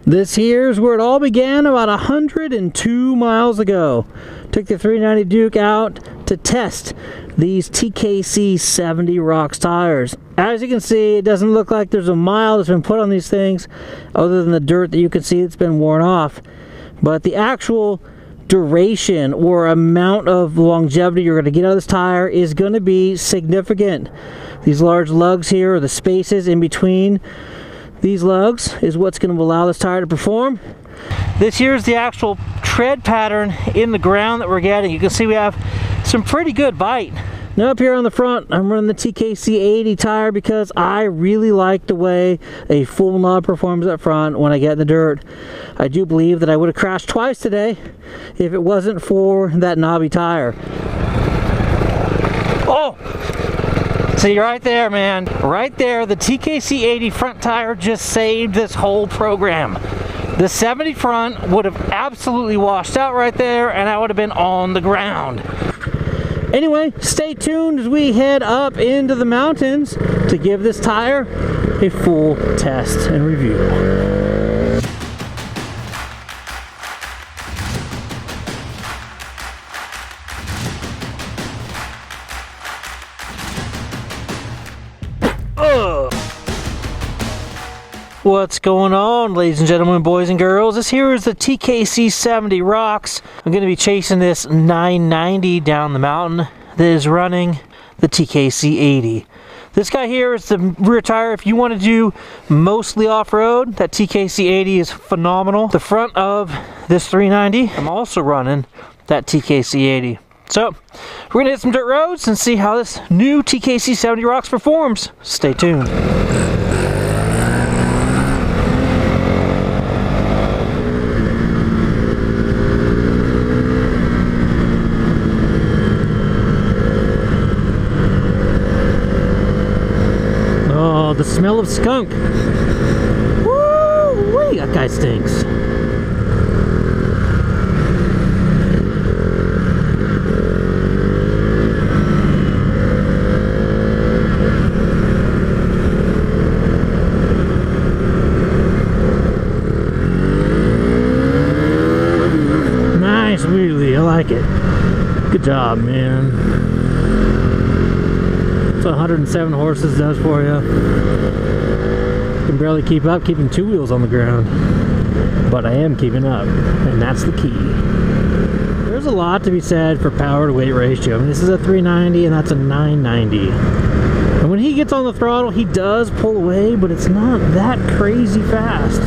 This here's where it all began about 102 miles ago. Took the 390 Duke out to test these TKC70 Rocks tires. As you can see, it doesn't look like there's a mile that's been put on these things other than the dirt that you can see that's been worn off. But the actual duration or amount of longevity you're going to get out of this tire is going to be significant. These large lugs here, or the spaces in between these lugs, is what's going to allow this tire to perform. This here is the actual tread pattern in the ground that we're getting. You can see we have some pretty good bite. Now up here on the front, I'm running the TKC70 tire because I really like the way a full knob performs up front when I get in the dirt. I do believe that I would have crashed twice today if it wasn't for that knobby tire. Oh! See, right there, man. Right there, the TKC70 front tire just saved this whole program. The 70 front would have absolutely washed out right there, and I would have been on the ground. Anyway, stay tuned as we head up into the mountains to give this tire a full test and review. What's going on, ladies and gentlemen, boys and girls? This here is the TKC70 Rocks. I'm going to be chasing this 990 down the mountain that is running the TKC70. This guy here is the rear tire. If you want to do mostly off-road, that TKC70 is phenomenal. The front of this 390, I'm also running that TKC70. So, we're going to hit some dirt roads and see how this new TKC70 Rocks performs. Stay tuned. The smell of skunk. Woo-wee, that guy stinks. Nice wheelie, I like it. Good job, man. That's what 107 horses does for you. Can barely keep up keeping two wheels on the ground, but I am keeping up, and that's the key. There's a lot to be said for power to weight ratio. I mean, this is a 390 and that's a 990, and when he gets on the throttle he does pull away, but it's not that crazy fast.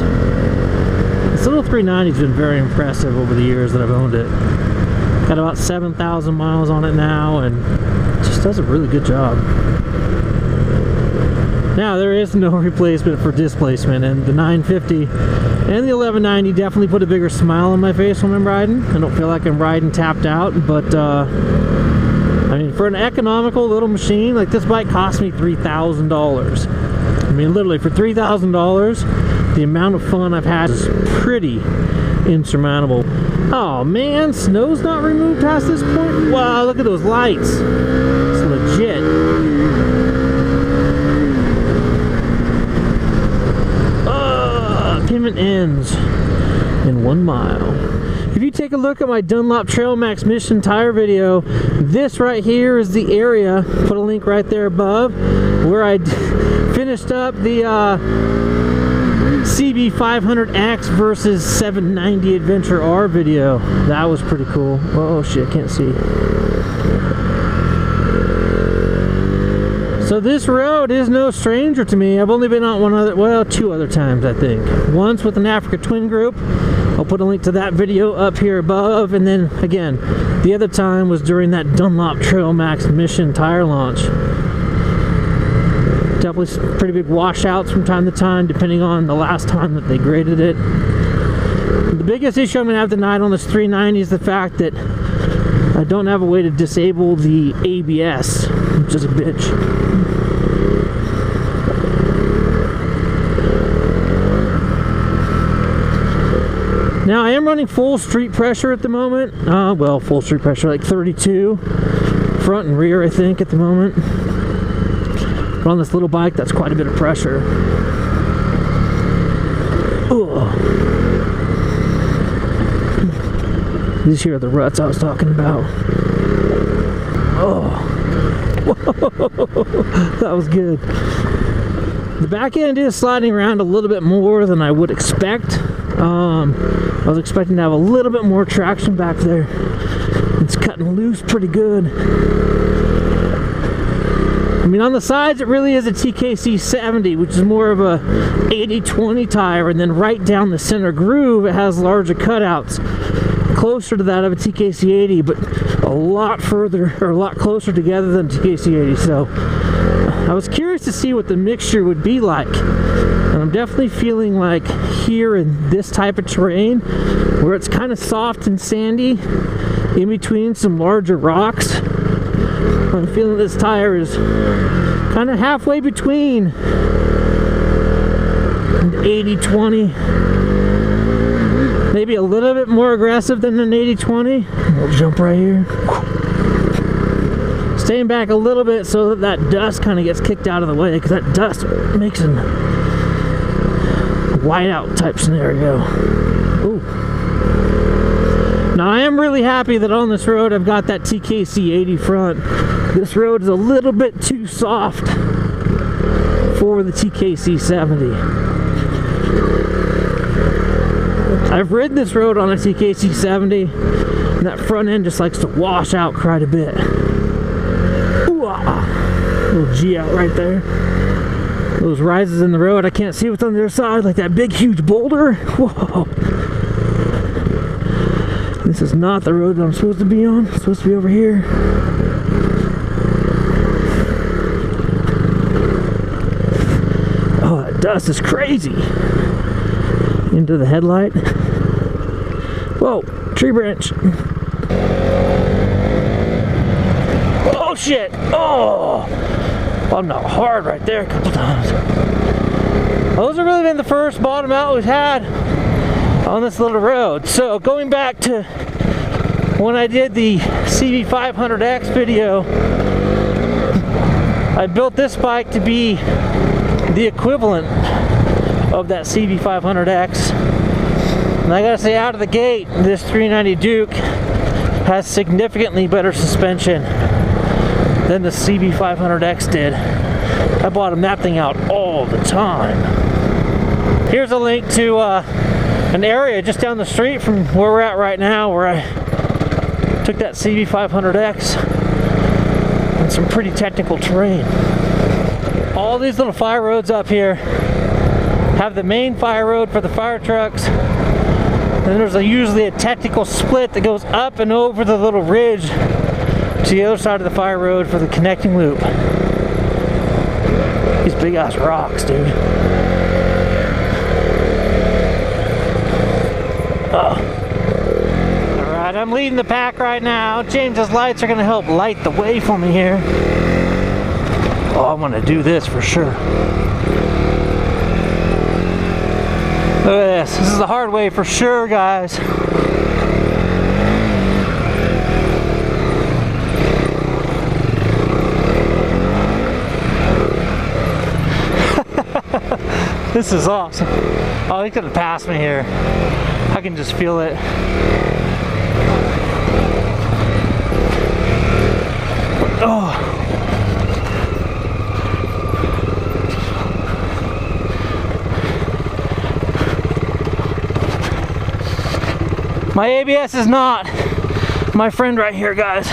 This little 390's been very impressive over the years that I've owned it. Got about 7,000 miles on it now, and it just does a really good job. Now, there is no replacement for displacement, and the 950 and the 1190 definitely put a bigger smile on my face when I'm riding. I don't feel like I'm riding tapped out, but I mean, for an economical little machine, like this bike cost me $3,000. I mean, literally, for $3,000, the amount of fun I've had is pretty insurmountable. Oh man, snow's not removed past this point? Wow, look at those lights. It's legit. Payment ends in 1 mile. If you take a look at my Dunlop Trail Max Mission tire video, this right here is the area, put a link right there above, where I finished up the CB500X versus 790 Adventure R video. That was pretty cool. Oh shit, can't see. So this road is no stranger to me. I've only been on two other times, I think. Once with an Africa Twin group. I'll put a link to that video up here above. And then again, the other time was during that Dunlop Trail Max Mission tire launch. Definitely some pretty big washouts from time to time, depending on the last time that they graded it. The biggest issue I'm going to have tonight on this 390 is the fact that I don't have a way to disable the ABS, which is a bitch. Now I am running full street pressure at the moment. Well, full street pressure, like 32. Front and rear, I think, at the moment. But on this little bike, that's quite a bit of pressure. These here are the ruts I was talking about. Oh, whoa, that was good. The back end is sliding around a little bit more than I would expect. I was expecting to have a little bit more traction back there. It's cutting loose pretty good. I mean, on the sides, it really is a TKC70, which is more of a 80-20 tire, and then right down the center groove, it has larger cutouts, closer to that of a TKC80, but a lot further, or a lot closer together than TKC80. So I was curious to see what the mixture would be like, and I'm definitely feeling like here in this type of terrain, where it's kind of soft and sandy, in between some larger rocks, I'm feeling this tire is kind of halfway between an 80-20, maybe a little bit more aggressive than an 80-20. We'll jump right here. Staying back a little bit so that that dust kind of gets kicked out of the way, because that dust makes a whiteout type scenario. Ooh. Now I am really happy that on this road I've got that TKC80 front. This road is a little bit too soft for the TKC70. I've ridden this road on a TKC70, and that front end just likes to wash out quite a bit. Ooh-ah. Little G out right there. Those rises in the road, I can't see what's on the other side, like that big huge boulder. Whoa. This is not the road that I'm supposed to be on. I'm supposed to be over here. Oh, that dust is crazy. Into the headlight. Whoa, tree branch. Oh shit. Oh, I'm not hard right there a couple times. Those have really been the first bottom out we've had on this little road. So going back to when I did the CB500X video, I built this bike to be the equivalent of that CB500X, and I gotta say, out of the gate, this 390 Duke has significantly better suspension than the CB500X did. I bottomed that thing out all the time. Here's a link to an area just down the street from where we're at right now, where I took that CB500X and some pretty technical terrain. All these little fire roads up here have the main fire road for the fire trucks, and then there's usually a technical split that goes up and over the little ridge to the other side of the fire road for the connecting loop. These big ass rocks, dude. Alright, I'm leading the pack right now. James's lights are going to help light the way for me here. Oh, I'm going to do this for sure. Look at this. This is the hard way for sure, guys. This is awesome. Oh, he's gonna pass me here. I can just feel it. Oh. My ABS is not my friend right here, guys.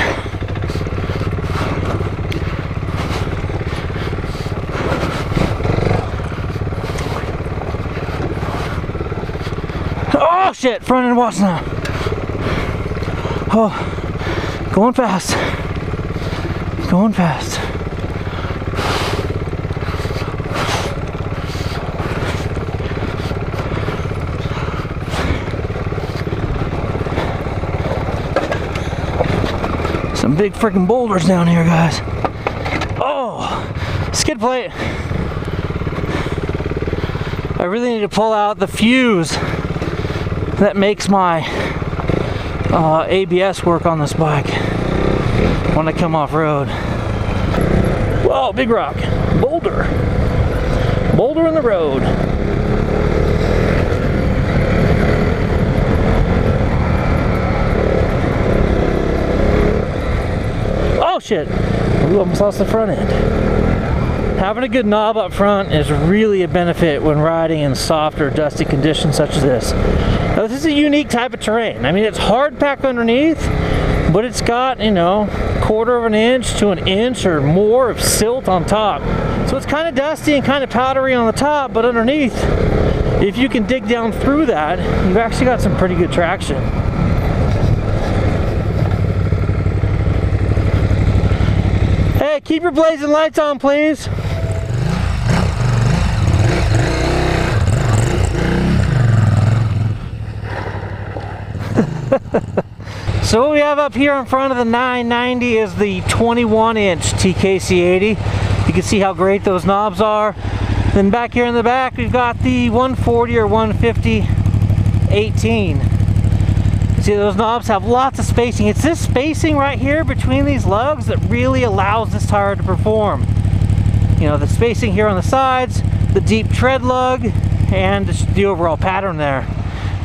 Oh shit, front end wash now. Oh, going fast. Going fast. Some big freaking boulders down here, guys. Oh, skid plate. I really need to pull out the fuse that makes my ABS work on this bike when I come off road. Whoa, big rock. Boulder. Boulder in the road. shit. Ooh, almost lost the front end. Having a good knob up front is really a benefit when riding in soft or dusty conditions such as this. Now, this is a unique type of terrain. I mean, it's hard pack underneath, but it's got, you know, 1/4 of an inch to an inch or more of silt on top. So it's kind of dusty and kind of powdery on the top, but underneath, if you can dig down through that, you've actually got some pretty good traction. Hey, keep your blazing lights on, please. So what we have up here in front of the 990 is the 21-inch TKC80. You can see how great those knobs are. Then back here in the back, we've got the 140 or 150 18. See, those knobs have lots of spacing. It's this spacing right here between these lugs that really allows this tire to perform. You know, the spacing here on the sides, the deep tread lug, and the overall pattern there.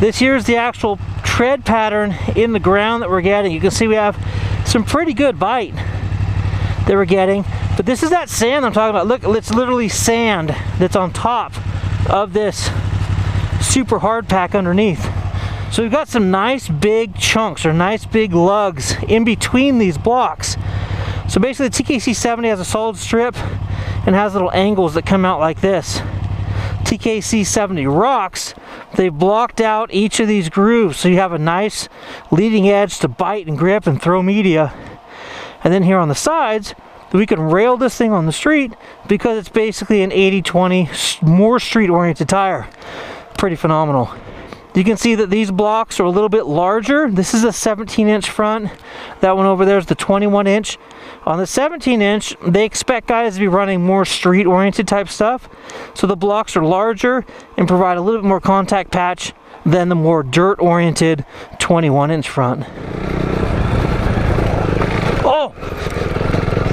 This here is the actual tread pattern in the ground that we're getting. You can see we have some pretty good bite that we're getting, but this is that sand I'm talking about. Look, it's literally sand that's on top of this super hard pack underneath. So we've got some nice big chunks or nice big lugs in between these blocks. So basically the TKC70 has a solid strip and has little angles that come out like this. TKC70 Rocks, they've blocked out each of these grooves, so you have a nice leading edge to bite and grip and throw media. And then here on the sides, we can rail this thing on the street because it's basically an 80-20 more street oriented tire. Pretty phenomenal. You can see that these blocks are a little bit larger. This is a 17-inch front. That one over there is the 21-inch. On the 17-inch, they expect guys to be running more street-oriented type stuff. So the blocks are larger and provide a little bit more contact patch than the more dirt-oriented 21-inch front. Oh!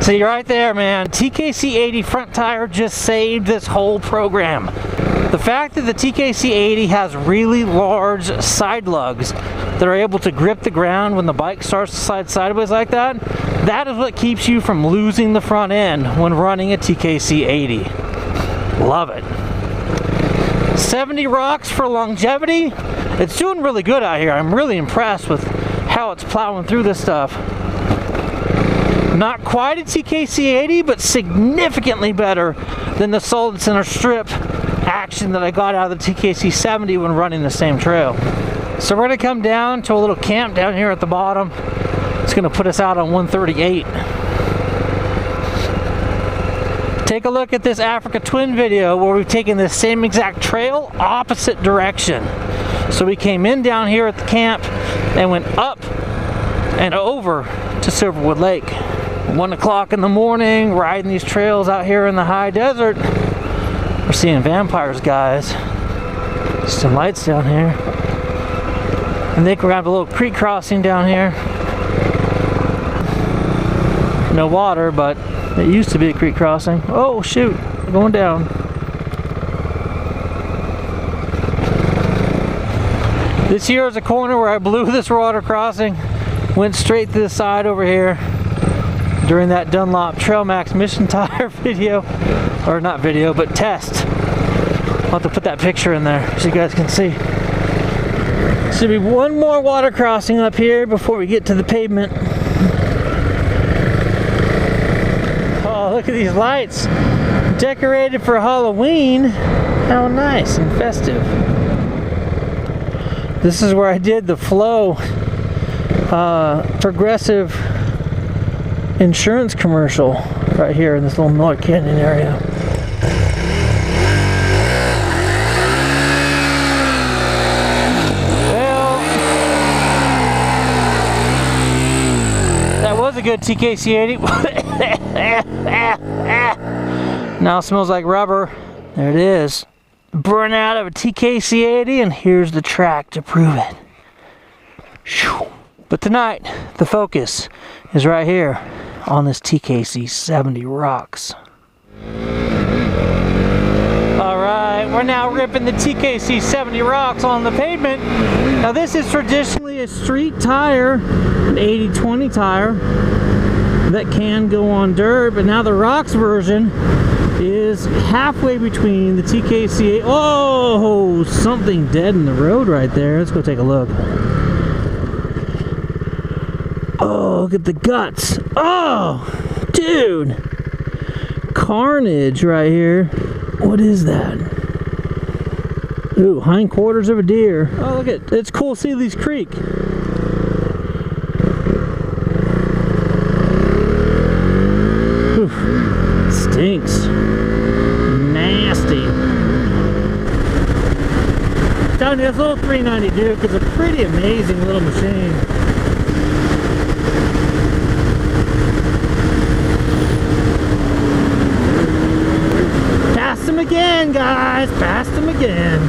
See, right there, man. TKC80 front tire just saved this whole program. The fact that the TKC80 has really large side lugs that are able to grip the ground when the bike starts to slide sideways like that, that is what keeps you from losing the front end when running a TKC80. Love it. 70Rocks for longevity. It's doing really good out here. I'm really impressed with how it's plowing through this stuff. Not quite a TKC80, but significantly better than the solid center strip action that I got out of the TKC70 when running the same trail. So we're going to come down to a little camp down here at the bottom. It's going to put us out on 138. Take a look at this Africa Twin video where we've taken this same exact trail opposite direction. So we came in down here at the camp and went up and over to Silverwood Lake. 1 o'clock in the morning, riding these trails out here in the high desert. We're seeing vampires, guys. Some lights down here. And they grabbed a little creek crossing down here. No water, but it used to be a creek crossing. Oh shoot, we're going down. This here is a corner where I blew this water crossing. Went straight to the side over here during that Dunlop Trail Max Mission Tire video. Or not video, but test. I'll have to put that picture in there so you guys can see. Should be one more water crossing up here before we get to the pavement. Oh, look at these lights. Decorated for Halloween. How nice and festive. This is where I did the Flow Progressive insurance commercial right here in this little Miller Canyon area. Well, that was a good TKC80. Now it smells like rubber. There it is. Burnout of a TKC80, and here's the track to prove it. But tonight, the focus is right here on this TKC70 Rocks. Alright, we're now ripping the TKC70 Rocks on the pavement. Now this is traditionally a street tire, an 80-20 tire. that can go on dirt, but now the Rocks version is halfway between the TKC. Oh, something dead in the road right there. Let's go take a look. Oh, look at the guts. Oh, dude. Carnage right here. What is that? Ooh, hindquarters of a deer. Oh, look at, it's cool to see these creek. Oof, stinks. Nasty. Telling you, this little 390 Duke is a pretty amazing little machine. Passed him again, guys. Passed him again.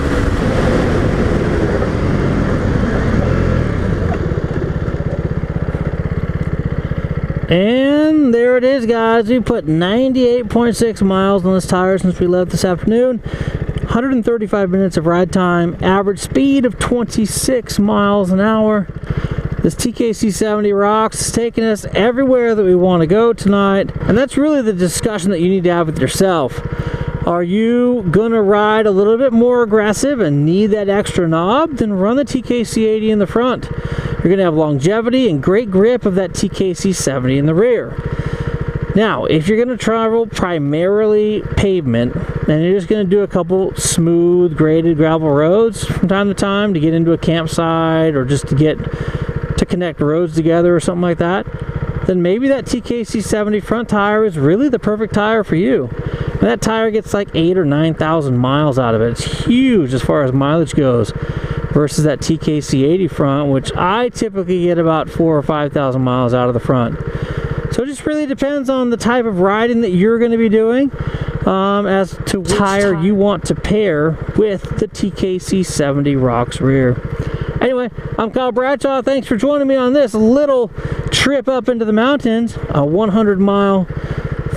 And there it is, guys. We put 98.6 miles on this tire since we left this afternoon. 135 minutes of ride time. Average speed of 26 miles an hour. This TKC70 Rocks is taking us everywhere that we want to go tonight. And that's really the discussion that you need to have with yourself. Are you gonna ride a little bit more aggressive and need that extra knob? Then run the TKC80 in the front. You're gonna have longevity and great grip of that TKC70 in the rear. Now, if you're gonna travel primarily pavement, and you're just gonna do a couple smooth graded gravel roads from time to time to get into a campsite or just to connect roads together or something like that, then maybe that TKC70 front tire is really the perfect tire for you. And that tire gets like 8,000 or 9,000 miles out of it. It's huge as far as mileage goes, versus that TKC80 front, which I typically get about 4,000 or 5,000 miles out of the front. So it just really depends on the type of riding that you're going to be doing, as to which tire you want to pair with the TKC70 Rocks rear. Anyway, I'm Kyle Bradshaw. Thanks for joining me on this little trip up into the mountains. A 100-mile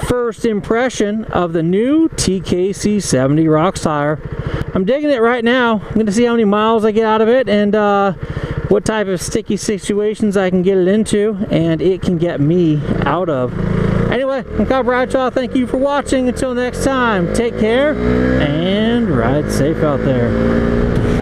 first impression of the new TKC70 Rocks tire. I'm digging it right now. I'm going to see how many miles I get out of it and what type of sticky situations I can get it into and it can get me out of. Anyway, I'm Kyle Bradshaw. Thank you for watching. Until next time, take care and ride safe out there.